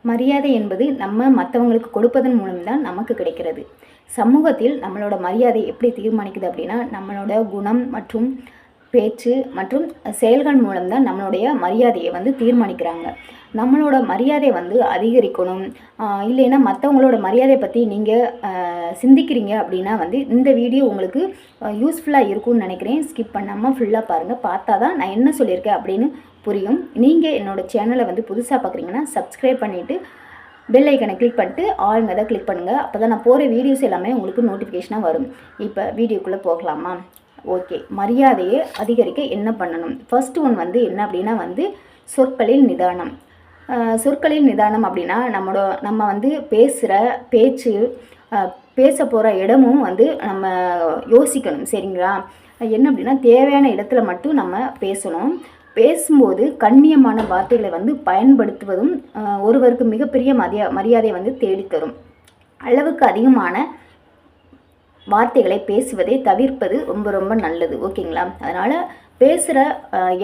மரியாதை என்பது நம்ம மற்றவங்களுக்கு கொடுப்பதன் மூலம்தான் நமக்கு கிடைக்கிறது. சமூகத்தில் நம்மளோட மரியாதை எப்படி தீர்மானிக்குது அப்படின்னா, நம்மளோட குணம் மற்றும் பேச்சு மற்றும் செயல்கள் மூலம்தான் நம்மளுடைய மரியாதையை வந்து தீர்மானிக்கிறாங்க. நம்மளோட மரியாதை வந்து அதிகரிக்கணும், இல்லைன்னா மற்றவங்களோட மரியாதை பற்றி நீங்கள் சிந்திக்கிறீங்க அப்படின்னா வந்து இந்த வீடியோ உங்களுக்கு யூஸ்ஃபுல்லாக இருக்கும்னு நினைக்கிறேன். ஸ்கிப் பண்ணாமல் ஃபுல்லாக பாருங்கள். பார்த்தா தான் நான் என்ன சொல்லியிருக்கேன் அப்படின்னு புரியும். நீங்கள் என்னோடய சேனலை வந்து புதுசாக பார்க்குறீங்கன்னா சப்ஸ்கிரைப் பண்ணிவிட்டு பெல் ஐக்கனை கிளிக் பண்ணிட்டு ஆளுங்க கிளிக் பண்ணுங்கள். அப்போ தான் நான் போகிற வீடியோஸ் எல்லாமே உங்களுக்கு நோட்டிஃபிகேஷனாக வரும். இப்போ வீடியோக்குள்ளே போகலாமா? ஓகே, மரியாதையை அதிகரிக்க என்ன பண்ணணும்? ஃபர்ஸ்ட் ஒன் வந்து என்ன அப்படின்னா வந்து சொற்களில் நிதானம். சொற்களில் நிதானம் அப்படின்னா நம்ம வந்து பேசுகிற பேச்சு, பேச போகிற இடமும் வந்து நம்ம யோசிக்கணும். சரிங்களா? என்ன அப்படின்னா தேவையான இடத்துல மட்டும் நம்ம பேசணும். பேசும்போது கண்ணியமான வார்த்தைகளை வந்து பயன்படுத்துவதும் ஒருவருக்கு மிகப்பெரிய மரியாதை வந்து தேடித்தரும். அளவுக்கு அதிகமான வார்த்தைகளை பேசுவதை தவிர்ப்பது ரொம்ப ரொம்ப நல்லது. ஓகேங்களா? அதனால் பேசுகிற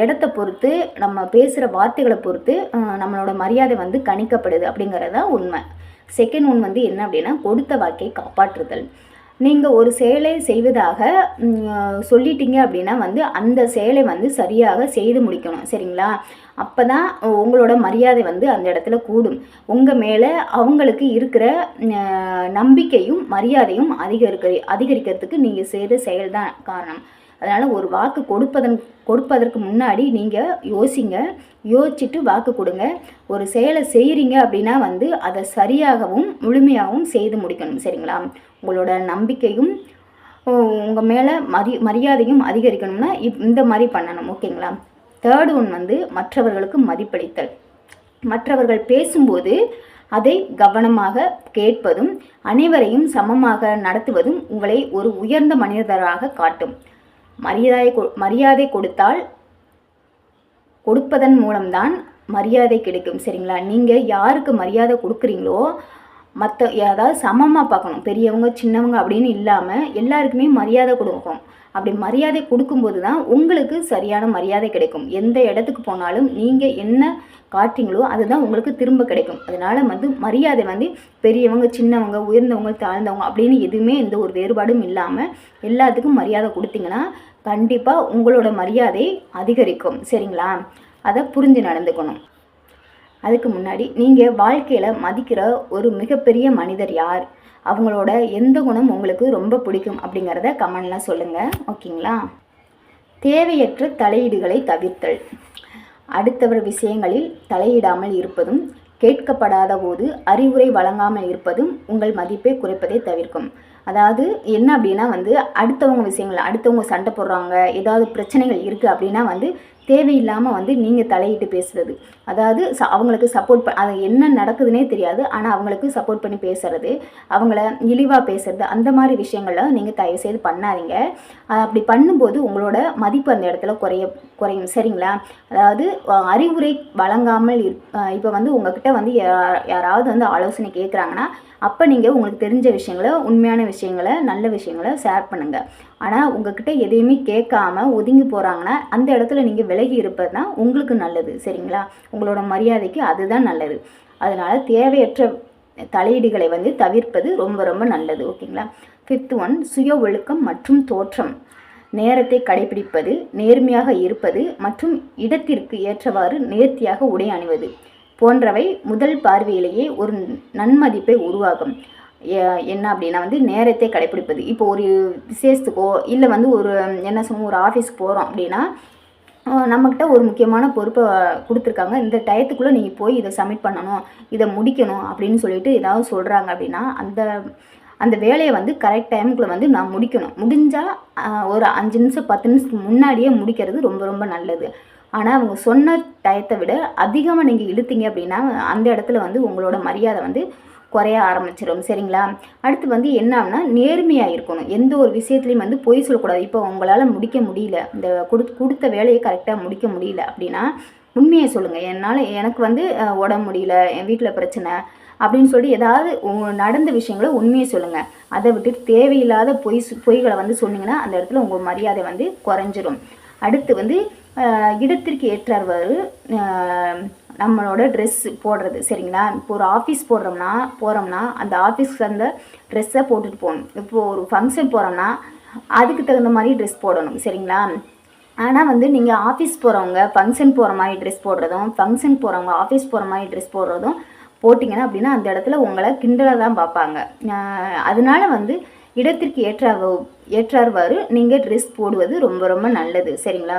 இடத்த பொறுத்து, நம்ம பேசுகிற வார்த்தைகளை பொறுத்து நம்மளோட மரியாதை வந்து கணிக்கப்படுது அப்படிங்கிறது தான் உண்மை. செகண்ட் ஒன் வந்து என்ன அப்படின்னா கொடுத்த வாக்கை காப்பாற்றுதல். நீங்கள் ஒரு செயலை செய்வதாக சொல்லிட்டீங்க அப்படின்னா வந்து அந்த செயலை வந்து சரியாக செய்து முடிக்கணும். சரிங்களா? அப்போ தான் உங்களோட மரியாதை வந்து அந்த இடத்துல கூடும். உங்கள் மேலே அவங்களுக்கு இருக்கிற நம்பிக்கையும் மரியாதையும் அதிகரிக்கிறதுக்கு நீங்கள் செய்கிற செயல் தான் காரணம். அதனால் ஒரு வாக்கு கொடுப்பதற்கு முன்னாடி நீங்கள் யோசிச்சுட்டு வாக்கு கொடுங்க. ஒரு செயலை செய்கிறீங்க அப்படின்னா வந்து அதை சரியாகவும் முழுமையாகவும் செய்து முடிக்கணும். சரிங்களா? உங்களோட நம்பிக்கையும் உங்கள் மேலே மரியாதையும் அதிகரிக்கணும்னா இந்த மாதிரி பண்ணணும். ஓகேங்களா? தேர்ட் ஒன் வந்து மற்றவர்களுக்கு மதிப்பளித்தல். மற்றவர்கள் பேசும்போது அதை கவனமாக கேட்பதும் அனைவரையும் சமமாக நடத்துவதும் உங்களை ஒரு உயர்ந்த மனிதராக காட்டும். மரியாதை கொடுப்பதன் மூலம்தான் மரியாதை கிடைக்கும். சரிங்களா? நீங்கள் யாருக்கு மரியாதை கொடுக்குறீங்களோ அதாவது சமமாக பார்க்கணும். பெரியவங்க சின்னவங்க அப்படின்னு இல்லாமல் எல்லாருக்குமே மரியாதை கொடுக்கும். அப்படி மரியாதை கொடுக்கும்போது தான் உங்களுக்கு சரியான மரியாதை கிடைக்கும். எந்த இடத்துக்கு போனாலும் நீங்கள் என்ன காட்டுறீங்களோ அதுதான் உங்களுக்கு திரும்ப கிடைக்கும். அதனால் வந்து மரியாதை வந்து பெரியவங்க சின்னவங்க உயர்ந்தவங்க தாழ்ந்தவங்க அப்படின்னு எதுவுமே எந்த ஒரு வேறுபாடும் இல்லாமல் எல்லாத்துக்கும் மரியாதை கொடுத்தீங்கன்னா கண்டிப்பாக உங்களோட மரியாதை அதிகரிக்கும். சரிங்களா? அதை புரிஞ்சு நடந்துக்கணும். அதுக்கு முன்னாடி நீங்கள் வாழ்க்கையில் மதிக்கிற ஒரு மிகப்பெரிய மனிதர் யார், அவங்களோட எந்த குணம் உங்களுக்கு ரொம்ப பிடிக்கும் அப்படிங்கிறத கமெண்ட்லாம் சொல்லுங்கள். ஓகேங்களா? தேவையற்ற தலையீடுகளை தவிர்த்தல். அடுத்தவர் விஷயங்களில் தலையிடாமல் இருப்பதும் கேட்கப்படாத போது அறிவுரை வழங்காமல் இருப்பதும் உங்கள் மதிப்பை குறைப்பதை தவிர்க்கும். அதாவது என்ன அப்படின்னா வந்து அடுத்தவங்க விஷயங்கள், அடுத்தவங்க சண்டை போடுறாங்க, ஏதாவது பிரச்சனைகள் இருக்குது அப்படின்னா வந்து தேவையில்லாமல் வந்து நீங்கள் தலையிட்டு பேசுகிறது, அதாவது அவங்களுக்கு சப்போர்ட் அது என்ன நடக்குதுன்னே தெரியாது ஆனால் அவங்களுக்கு சப்போர்ட் பண்ணி பேசுகிறது, அவங்கள இழிவாக பேசுகிறது, அந்த மாதிரி விஷயங்களில் நீங்கள் தயவுசெய்து பண்ணாதீங்க. அப்படி பண்ணும்போது உங்களோட மதிப்பு அந்த இடத்துல குறையும். சரிங்களா? அதாவது அறிவுரை வழங்காமல் இப்போ வந்து உங்ககிட்ட வந்து யாராவது வந்து ஆலோசனை கேட்குறாங்கன்னா அப்போ நீங்கள் உங்களுக்கு தெரிஞ்ச விஷயங்களை, உண்மையான விஷயங்களை, நல்ல விஷயங்களை ஷேர் பண்ணுங்கள். ஆனால் உங்ககிட்ட எதையுமே கேட்காம ஒதுங்கி போகிறாங்கன்னா அந்த இடத்துல நீங்கள் விலகி இருப்பது தான் உங்களுக்கு நல்லது. சரிங்களா? உங்களோட மரியாதைக்கு அதுதான் நல்லது. அதனால் தேவையற்ற தலையீடுகளை வந்து தவிர்ப்பது ரொம்ப ரொம்ப நல்லது. ஓகேங்களா? ஃபிஃப்த் ஒன் சுய ஒழுக்கம் மற்றும் தோற்றம். நேரத்தை கடைபிடிப்பது, நேர்மையாக இருப்பது மற்றும் இடத்திற்கு ஏற்றவாறு நேர்த்தியாக உடை அணிவது போன்றவை முதல் பார்வையிலேயே ஒரு நன்மதிப்பை உருவாக்கும். என்ன அப்படின்னா வந்து நேரத்தை கடைப்பிடிப்பது. இப்போ ஒரு விசேஷத்துக்கோ இல்லை வந்து ஒரு என்ன சொல்லுவோம், ஒரு ஆஃபீஸ்க்கு போகிறோம் அப்படின்னா நம்மக்கிட்ட ஒரு முக்கியமான பொறுப்பை கொடுத்துருக்காங்க, இந்த டயத்துக்குள்ளே நீங்கள் போய் இதை சப்மிட் பண்ணணும், இதை முடிக்கணும் அப்படின்னு சொல்லிட்டு ஏதாவது சொல்கிறாங்க அப்படின்னா அந்த வேலையை வந்து கரெக்ட் டைமுக்குள்ளே வந்து நான் முடிக்கணும். முடிஞ்சால் ஒரு 5 நிமிஷம் 10 நிமிஷத்துக்கு முன்னாடியே முடிக்கிறது ரொம்ப ரொம்ப நல்லது. ஆனால் அவங்க சொன்ன டயத்தை விட அதிகமாக நீங்கள் இழுத்தீங்க அப்படின்னா அந்த இடத்துல வந்து உங்களோட மரியாதை வந்து குறைய ஆரம்பிச்சிடும். சரிங்களா? அடுத்து வந்து என்னன்னா நேர்மையாக இருக்கணும். எந்த ஒரு விஷயத்துலையும் வந்து பொய் சொல்லக்கூடாது. இப்போ உங்களால் முடிக்க முடியல, இந்த கொடுத்த வேலையை கரெக்டாக முடிக்க முடியல அப்படின்னா உண்மையை சொல்லுங்கள். எனக்கு வந்து உடம்பு முடியல, என் வீட்டில் பிரச்சனை அப்படின்னு சொல்லி ஏதாவது நடந்த விஷயங்களை உண்மையை சொல்லுங்கள். அதை விட்டுட்டு தேவையில்லாத பொய்களை வந்து சொன்னீங்கன்னா அந்த இடத்துல உங்கள் மரியாதை வந்து குறைஞ்சிரும். அடுத்து வந்து இடத்திற்கு ஏற்றார்வாறு நம்மளோட ட்ரெஸ் போடுறது சரிங்களா. இப்போ ஒரு ஆஃபீஸ் போகிறோம்னா அந்த ஆஃபீஸ்க்கு அந்த ட்ரெஸ்ஸை போட்டுட்டு போகணும். இப்போது ஒரு ஃபங்க்ஷன் போகிறோம்னா அதுக்கு தகுந்த மாதிரி ட்ரெஸ் போடணும் சரிங்களா. ஆனால் வந்து நீங்கள் ஆஃபீஸ் போகிறவங்க ஃபங்க்ஷன் போகிற மாதிரி ட்ரெஸ் போடுறதும், ஃபங்க்ஷன் போகிறவங்க ஆஃபீஸ் போகிற மாதிரி ட்ரெஸ் போடுறதும் போட்டிங்கன்னா அப்படின்னா அந்த இடத்துல உங்களை கிண்டலாக தான் பார்ப்பாங்க. அதனால வந்து இடத்திற்கு ஏற்றார்வாறு நீங்கள் ட்ரெஸ் போடுவது ரொம்ப ரொம்ப நல்லது சரிங்களா.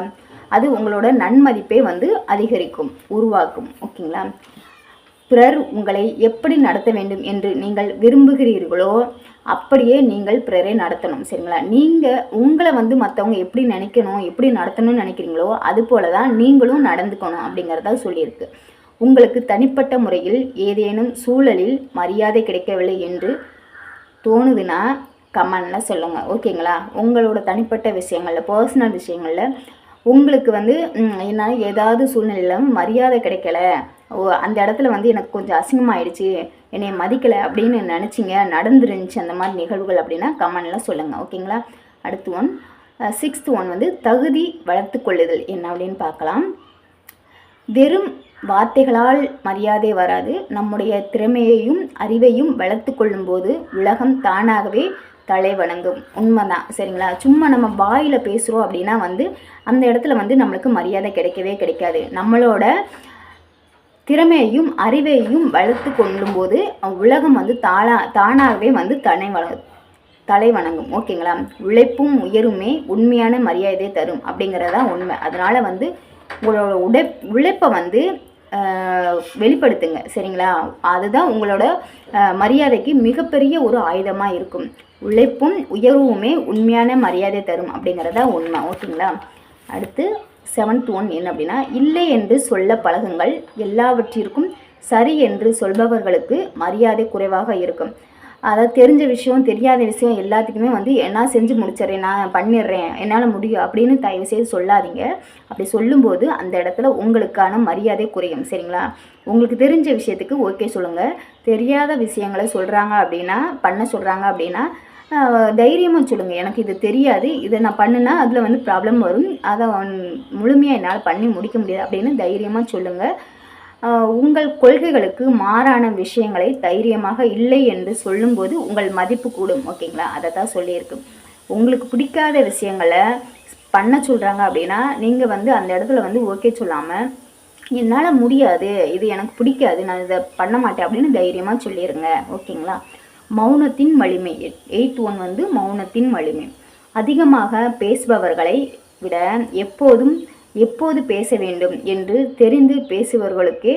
அது உங்களோட நன்மதிப்பை வந்து அதிகரிக்கும், உருவாக்கும். ஓகேங்களா. பிறர் உங்களை எப்படி நடத்த வேண்டும் என்று நீங்கள் விரும்புகிறீர்களோ அப்படியே நீங்கள் பிறரை நடத்தணும் சரிங்களா. நீங்கள் உங்களை வந்து மற்றவங்க எப்படி நினைக்கணும், எப்படி நடத்தணும்னு நினைக்கிறீங்களோ அது போல தான் நீங்களும் நடந்துக்கணும் அப்படிங்கிறதா சொல்லியிருக்கு. உங்களுக்கு தனிப்பட்ட முறையில் ஏதேனும் சூழலில் மரியாதை கிடைக்கவில்லை என்று தோணுதுன்னா கமெண்டில் சொல்லுங்கள். ஓகேங்களா. உங்களோட தனிப்பட்ட விஷயங்களில், பர்சனல் விஷயங்களில் உங்களுக்கு வந்து என்னால் ஏதாவது சூழ்நிலையில் மரியாதை கிடைக்கல, அந்த இடத்துல வந்து எனக்கு கொஞ்சம் அசிங்கமாயிடுச்சு, என்னை மதிக்கலை அப்படின்னு நினச்சிங்க, நடந்துருந்துச்சு அந்த மாதிரி நிகழ்வுகள் அப்படின்னா கமெண்டில் சொல்லுங்கள். ஓகேங்களா. அடுத்து 6th வந்து தகுதி வளர்த்து கொள்ளுதல் என்ன அப்படின்னு பார்க்கலாம். வெறும் வார்த்தைகளால் மரியாதை வராது. நம்முடைய திறமையையும் அறிவையும் வளர்த்து கொள்ளும்போது உலகம் தானாகவே தலை வணங்கும். உண்மைதான் சரிங்களா. சும்மா நம்ம வாயில் பேசுகிறோம் அப்படின்னா வந்து அந்த இடத்துல வந்து நம்மளுக்கு மரியாதை கிடைக்கவே கிடைக்காது. நம்மளோட திறமையையும் அறிவையும் வளர்த்து கொள்ளும்போது உலகம் வந்து தானாகவே வந்து தலை வணங்கும். ஓகேங்களா. உழைப்பும் உயருமே உண்மையான மரியாதை தரும் அப்படிங்கிறதான் உண்மை. அதனால் வந்து உங்களோட உழைப்பை வந்து வெளிப்படுத்துங்க சரிங்களா. அதுதான் உங்களோட மரியாதைக்கு மிகப்பெரிய ஒரு ஆயுதமாக இருக்கும். உழைப்பும் உயர்வுமே உண்மையான மரியாதை தரும் அப்படிங்கிறதா உண்மை. ஓகேங்களா. அடுத்து 7th என்ன அப்படின்னா, இல்லை என்று சொல்ல பழகுங்கள். எல்லாவற்றிற்கும் சரி என்று சொல்பவர்களுக்கு மரியாதை குறைவாக இருக்கும். அதாவது தெரிஞ்ச விஷயம் தெரியாத விஷயம் எல்லாத்துக்குமே வந்து நான் செஞ்சு முடிச்சிடறேன், நான் பண்ணிடுறேன், என்னால் முடியும் அப்படின்னு தயவு செய்து சொல்லாதீங்க. அப்படி சொல்லும்போது அந்த இடத்துல உங்களுக்கான மரியாதை குறையும் சரிங்களா. உங்களுக்கு தெரிஞ்ச விஷயத்துக்கு ஓகே சொல்லுங்கள். தெரியாத விஷயங்களை சொல்கிறாங்க அப்படின்னா, பண்ண சொல்கிறாங்க அப்படின்னா தைரியமாக சொல்லுங்கள். எனக்கு இது தெரியாது, இதை நான் பண்ணுனா அதில் வந்து ப்ராப்ளம் வரும், அதை முழுமையாக என்னால் பண்ணி முடிக்க முடியாது அப்படின்னு தைரியமாக சொல்லுங்கள். உங்கள் கொள்கைகளுக்கு மாறான விஷயங்களை தைரியமாக இல்லை என்று சொல்லும்போது உங்கள் மதிப்பு கூடும். ஓகேங்களா. அதை தான் சொல்லியிருக்கு. உங்களுக்கு பிடிக்காத விஷயங்களை பண்ண சொல்கிறாங்க அப்படின்னா நீங்கள் வந்து அந்த இடத்துல வந்து ஓகே சொல்லாமல் என்னால் முடியாது, இது எனக்கு பிடிக்காது, நான் இதை பண்ண மாட்டேன் அப்படின்னு தைரியமாக சொல்லிடுங்க. ஓகேங்களா. மௌனத்தின் வலிமை 8th வந்து மௌனத்தின் வலிமை. அதிகமாக பேசுபவர்களை விட எப்போது பேச வேண்டும் என்று தெரிந்து பேசுபவர்களுக்கே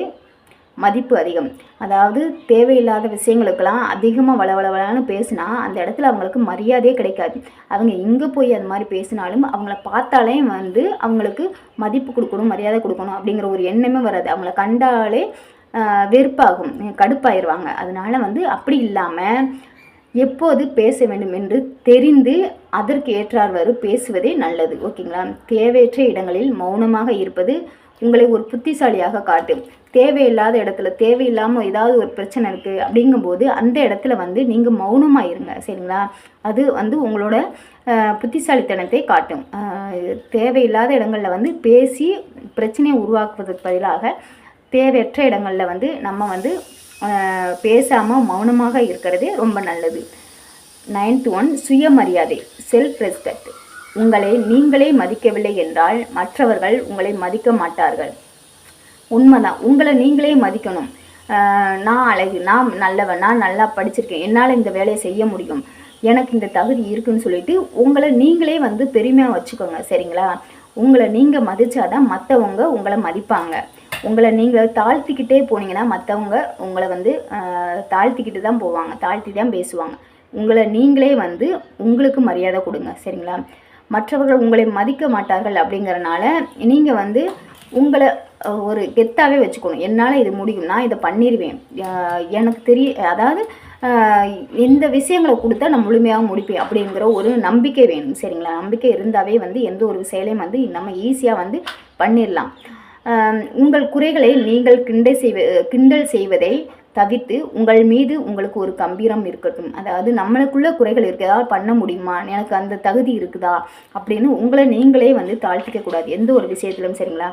மதிப்பு அதிகம். அதாவது தேவையில்லாத விஷயங்களுக்கெல்லாம் அதிகமாக வளவளவலான்னு பேசினா அந்த இடத்துல அவங்களுக்கு மரியாதையே கிடைக்காது. அவங்க எங்கே போய் அது மாதிரி பேசினாலும் அவங்கள பார்த்தாலே வந்து அவங்களுக்கு மதிப்பு கொடுக்கணும், மரியாதை கொடுக்கணும் அப்படிங்கிற ஒரு எண்ணமே வராது. அவங்கள கண்டாலே வெறுப்பாகும், கடுப்பாயிருவாங்க. அதனால வந்து அப்படி இல்லாமல் எப்போது பேச வேண்டும் என்று தெரிந்து அதற்கு ஏற்றார்வாறு பேசுவதே நல்லது. ஓகேங்களா. தேவையற்ற இடங்களில் மௌனமாக இருப்பது உங்களை ஒரு புத்திசாலியாக காட்டும். தேவையில்லாத இடத்துல தேவையில்லாமல் ஏதாவது ஒரு பிரச்சனை இருக்குது அப்படிங்கும்போது அந்த இடத்துல வந்து நீங்கள் மௌனமாக இருங்க சரிங்களா. அது வந்து உங்களோட புத்திசாலித்தனத்தை காட்டும். தேவையில்லாத இடங்களில் வந்து பேசி பிரச்சனையை உருவாக்குவதற்கு பதிலாக தேவையற்ற இடங்களில் வந்து நம்ம வந்து பேசாமல் மௌனமாக இருக்கிறதே ரொம்ப நல்லது. 9th சுயமரியாதை, செல்ஃப் ரெஸ்பெக்ட். உங்களை நீங்களே மதிக்கவில்லை என்றால் மற்றவர்கள் உங்களை மதிக்க மாட்டார்கள். உண்மைதான். உங்களை நீங்களே மதிக்கணும். நான் அழகு, நான் நல்லவன், நான் நல்லா படிச்சிருக்கேன், என்னால் இந்த வேலையை செய்ய முடியும், எனக்கு இந்த தகுதி இருக்குன்னு சொல்லிட்டு உங்களை நீங்களே வந்து பெருமையாக வச்சுக்கோங்க சரிங்களா. உங்களை நீங்கள் மதித்தாதான் மற்றவங்க உங்களை மதிப்பாங்க. உங்களை நீங்கள் தாழ்த்திக்கிட்டே போனீங்கன்னா மற்றவங்க உங்களை வந்து தாழ்த்திக்கிட்டு தான் போவாங்க, தாழ்த்தி தான் பேசுவாங்க. உங்களை நீங்களே வந்து உங்களுக்கு மரியாதை கொடுங்க சரிங்களா. மற்றவர்கள் உங்களை மதிக்க மாட்டார்கள் அப்படிங்கிறனால நீங்கள் வந்து உங்களை ஒரு கெத்தாகவே வச்சுக்கணும். என்னால் இது முடியும், நான் இதை பண்ணிடுவேன், எனக்கு அதாவது இந்த விஷயங்களை கொடுத்தா நான் முழுமையாக முடிப்பேன் அப்படிங்கிற ஒரு நம்பிக்கை வேணும் சரிங்களா. நம்பிக்கை இருந்தாவே வந்து எந்த ஒரு செயலையும் வந்து நம்ம ஈஸியாக வந்து பண்ணிடலாம். உங்கள் குறைகளை நீங்கள் கிண்டல் செய்வதை தவிர்த்து உங்கள் மீது உங்களுக்கு ஒரு கம்பீரம் இருக்கட்டும். அதாவது நம்மளுக்குள்ள குறைகள் இருக்குது, ஏதாவது பண்ண முடியுமா, எனக்கு அந்த தகுதி இருக்குதா அப்படின்னு உங்களை நீங்களே வந்து தாழ்த்திக்க கூடாது எந்த ஒரு விஷயத்திலும், சரிங்களா?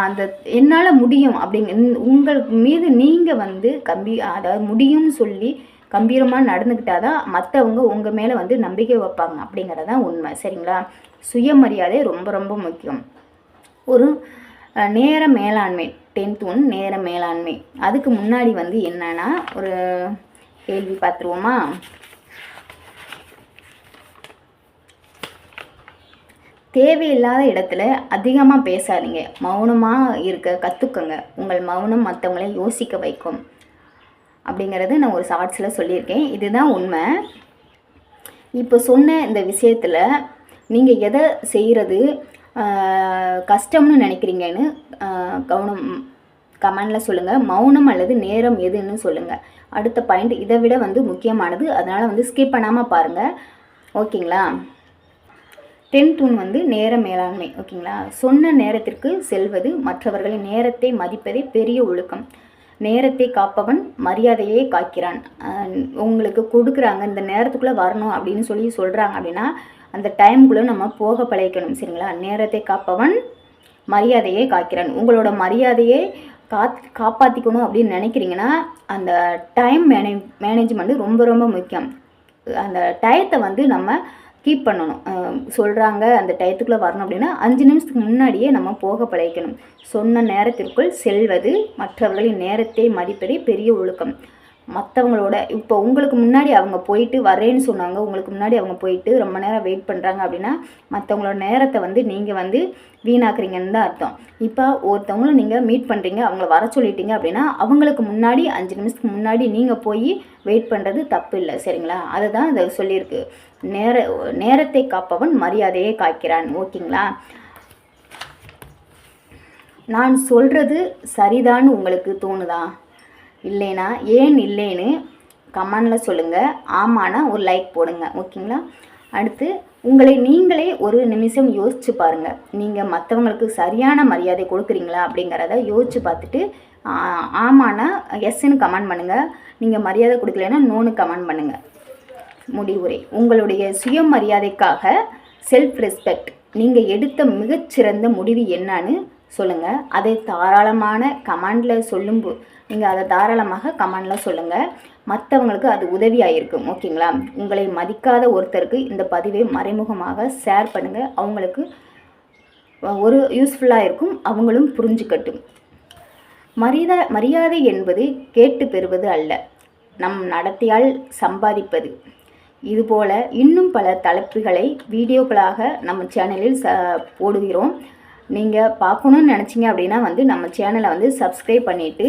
அந்த என்னால் முடியும் அப்படிங்க உங்கள் மீது நீங்கள் வந்து அதாவது முடியும்னு சொல்லி கம்பீரமாக நடந்துக்கிட்டால் தான் மற்றவங்க உங்கள் மேலே வந்து நம்பிக்கை வைப்பாங்க அப்படிங்கிறதான் உண்மை, சரிங்களா? சுயமரியாதை ரொம்ப ரொம்ப முக்கியம். ஒரு நேர மேலாண்மை 10th ஒன் நேர மேலாண்மை. அதுக்கு முன்னாடி வந்து என்னன்னா ஒரு கேள்வி பார்த்துருவோமா? தேவையில்லாத இடத்துல அதிகமாக பேசாதீங்க, மௌனமாக இருக்க கற்றுக்கங்க. உங்கள் மௌனம் மற்றவங்களை யோசிக்க வைக்கும் அப்படிங்கிறது நான் ஒரு ஷார்ட்ஸில் சொல்லியிருக்கேன். இதுதான் உண்மை. இப்போ சொன்ன இந்த விஷயத்தில் நீங்கள் எதை செய்கிறது கஷ்டம்னு நினைக்கிறீங்கன்னு கமெண்டில் சொல்லுங்கள். மௌனம் அல்லது நேரம் எதுன்னு சொல்லுங்கள். அடுத்த பாயிண்ட் இதை விட வந்து முக்கியமானது, அதனால் வந்து ஸ்கிப் பண்ணாமல் பாருங்கள், ஓகேங்களா? 10th ஒன் வந்து நேர மேலாண்மை, ஓகேங்களா? சொன்ன நேரத்திற்கு செல்வது, மற்றவர்களின் நேரத்தை மதிப்பதே பெரிய ஒழுக்கம். நேரத்தை காப்பவன் மரியாதையே காக்கிறான். உங்களுக்கு கொடுக்குறாங்க, இந்த நேரத்துக்குள்ளே வரணும் அப்படின்னு சொல்கிறாங்க அப்படின்னா அந்த டைமுக்குள்ளே நம்ம போக பழகிக்கணும், சரிங்களா? நேரத்தை காப்பவன் மரியாதையே காக்கிறான். உங்களோட மரியாதையை காப்பாற்றிக்கணும் அப்படின்னு நினைக்கிறீங்கன்னா அந்த டைம் மேனேஜ்மெண்ட்டு ரொம்ப ரொம்ப முக்கியம். அந்த டயத்தை வந்து நம்ம கீப் பண்ணணும். சொல்கிறாங்க அந்த டயத்துக்குள்ளே வரணும் அப்படின்னா 5 நிமிஷத்துக்கு முன்னாடியே நம்ம போக பழகிக்கணும். சொன்ன நேரத்திற்குள் செல்வது, மற்றவர்களின் நேரத்தை மதிப்பதே பெரிய ஒழுக்கம். மற்றவங்களோட இப்போ உங்களுக்கு முன்னாடி அவங்க போயிட்டு வரேன்னு சொன்னாங்க, உங்களுக்கு முன்னாடி அவங்க போயிட்டு ரொம்ப நேரம் வெயிட் பண்ணுறாங்க அப்படின்னா மற்றவங்களோட நேரத்தை வந்து நீங்கள் வந்து வீணாக்குறீங்கன்னு தான் அர்த்தம். இப்போ ஒருத்தவங்களும் நீங்கள் மீட் பண்ணுறீங்க, அவங்கள வர சொல்லிட்டீங்க அப்படின்னா அவங்களுக்கு முன்னாடி 5 நிமிஷத்துக்கு முன்னாடி நீங்கள் போய் வெயிட் பண்ணுறது தப்பு இல்லை, சரிங்களா? அதுதான் அதை சொல்லியிருக்கு. நேரத்தை காப்பவன் மரியாதையை காக்கிறான், ஓகேங்களா? நான் சொல்கிறது சரிதான்னு உங்களுக்கு தோணுதா? இல்லைனா ஏன் இல்லைன்னு கமெண்டில் சொல்லுங்கள். ஆமானா ஒரு லைக் போடுங்க, ஓகேங்களா? அடுத்து உங்களை நீங்களே ஒரு நிமிஷம் யோசித்து பாருங்கள். நீங்கள் மற்றவங்களுக்கு சரியான மரியாதை கொடுக்குறீங்களா அப்படிங்கிறத யோசித்து பார்த்துட்டு ஆமானா எஸ்ன்னு கமெண்ட் பண்ணுங்கள். நீங்கள் மரியாதை கொடுக்கலன்னா நோன்னு கமெண்ட் பண்ணுங்கள். முடிவுரை: உங்களுடைய சுயமரியாதைக்காக செல்ஃப் ரெஸ்பெக்ட் நீங்கள் எடுத்த மிகச்சிறந்த முடிவு என்னன்னு சொல்லுங்கள். அதை தாராளமான கமெண்டில் நீங்கள் அதை தாராளமாக கமெண்டில் சொல்லுங்கள். மற்றவங்களுக்கு அது உதவியாக இருக்கும், ஓகேங்களா? உங்களை மதிக்காத ஒருத்தருக்கு இந்த பதிவை மறைமுகமாக ஷேர் பண்ணுங்கள். அவங்களுக்கு ஒரு யூஸ்ஃபுல்லாக இருக்கும், அவங்களும் புரிஞ்சுக்கட்டும். மரியாதை என்பது கேட்டு பெறுவது அல்ல, நம் நடத்தையால் சம்பாதிப்பது. இதுபோல் இன்னும் பல தலைப்புகளை வீடியோக்களாக நம்ம சேனலில் போடுகிறோம். நீங்கள் பார்க்கணுன்னு நினச்சிங்க அப்படின்னா வந்து நம்ம சேனலை வந்து சப்ஸ்கிரைப் பண்ணிவிட்டு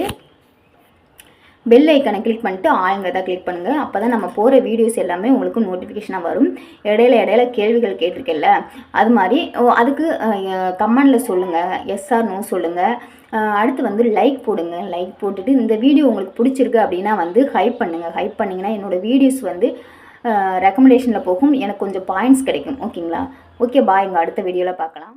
பெல் ஐக்கனை கிளிக் பண்ணிட்டு ஆளுங்கிறத கிளிக் பண்ணுங்கள். அப்போ தான் நம்ம போகிற வீடியோஸ் எல்லாமே உங்களுக்கு நோட்டிஃபிகேஷனாக வரும். இடையில கேள்விகள் கேட்டிருக்கேன்ல, அது மாதிரி அதுக்கு கமெண்டில் சொல்லுங்கள், எஸ் ஆர் நோ சொல்லுங்கள். அடுத்து வந்து லைக் போடுங்க. லைக் போட்டுட்டு இந்த வீடியோ உங்களுக்கு பிடிச்சிருக்கு அப்படின்னா வந்து ஹைப் பண்ணுங்கள். ஹைப் பண்ணிங்கன்னா என்னோடய வீடியோஸ் வந்து ரெக்கமெண்டேஷனில் போகும், எனக்கு கொஞ்சம் பாயிண்ட்ஸ் கிடைக்கும், ஓகேங்களா? ஓகே, பாய். அடுத்த வீடியோவில் பார்க்கலாம்.